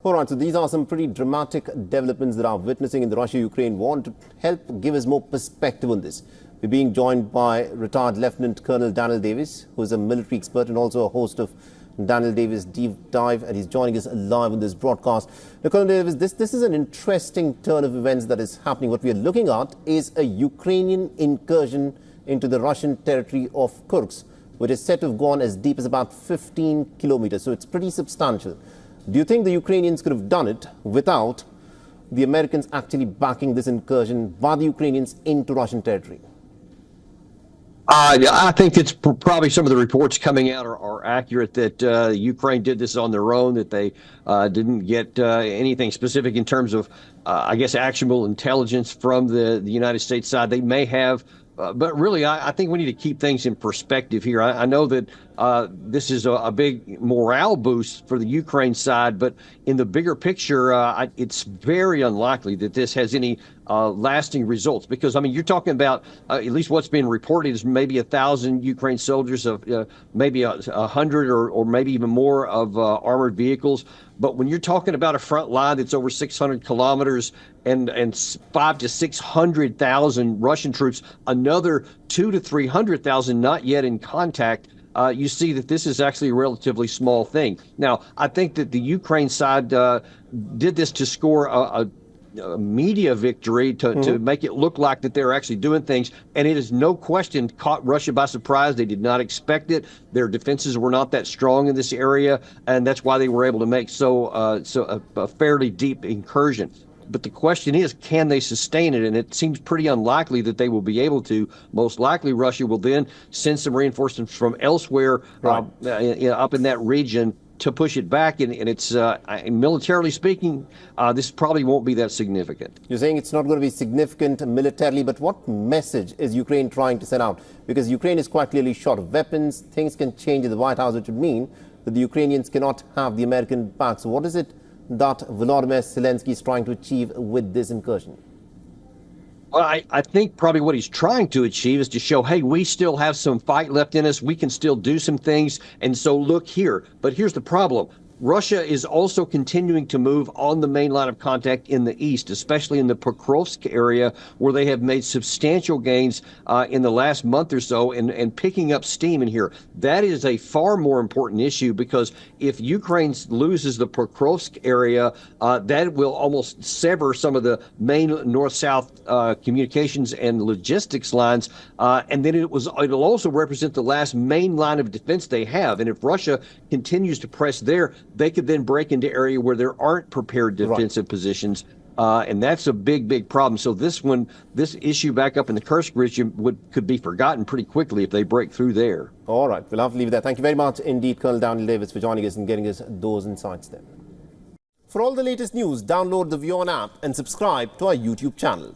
All right, so these are some pretty dramatic developments that are witnessing in the Russia-Ukraine war. And to help give us more perspective on this, we're being joined by retired Lieutenant Colonel Daniel Davis, who is a military expert and also a host of Daniel Davis Deep Dive, and he's joining us live on this broadcast. Now, Colonel Davis, this is an interesting turn of events that is happening. What we are looking at is a Ukrainian incursion into the Russian territory of Kursk, which is said to have gone as deep as about 15 kilometers. So it's pretty substantial. Do you think the Ukrainians could have done it without the Americans actually backing this incursion by the Ukrainians into Russian territory? I think it's probably some of the reports coming out are accurate that Ukraine did this on their own, that they didn't get anything specific in terms of, I guess, actionable intelligence from the United States side. They may have, but really, I think we need to keep things in perspective here. I know that this is a big morale boost for the Ukraine side, but in the bigger picture, it's very unlikely that this has any lasting results, because I mean, you're talking about at least what's been reported is maybe 1,000 Ukraine soldiers, of maybe 100 or maybe even more of armored vehicles. But when you're talking about a front line that's over 600 kilometers and 500,000 to 600,000 Russian troops, another 200,000 to 300,000 not yet in contact, you see that this is actually a relatively small thing. Now, I think that the Ukraine side did this to score a media victory to make it look like that they're actually doing things, and it is no question caught Russia by surprise. They did not expect it. Their defenses were not that strong in this area, and that's why they were able to make a fairly deep incursion. But the question is, can they sustain it? And it seems pretty unlikely that they will be able to. Most likely, Russia will then send some reinforcements from elsewhere, right, up in that region to push it back. And it's militarily speaking, this probably won't be that significant. You're saying it's not going to be significant militarily, but what message is Ukraine trying to send out? Because Ukraine is quite clearly short of weapons. Things can change in the White House, which would mean that the Ukrainians cannot have the American back. So what is it that Volodymyr Zelensky is trying to achieve with this incursion? Well, I think probably what he's trying to achieve is to show, hey, we still have some fight left in us. We can still do some things. And so look here. But here's the problem. Russia is also continuing to move on the main line of contact in the east, especially in the Pokrovsk area, where they have made substantial gains in the last month or so and picking up steam in here. That is a far more important issue, because if Ukraine loses the Pokrovsk area, that will almost sever some of the main north-south communications and logistics lines. And then it'll also represent the last main line of defense they have. And if Russia continues to press there, they could then break into area where there aren't prepared defensive positions. And that's a big problem. So this issue back up in the Kursk region could be forgotten pretty quickly if they break through there. All right, we'll have to leave it there. Thank you very much indeed, Colonel Daniel Davis, for joining us and getting us those insights there. For all the latest news, download the WION app and subscribe to our YouTube channel.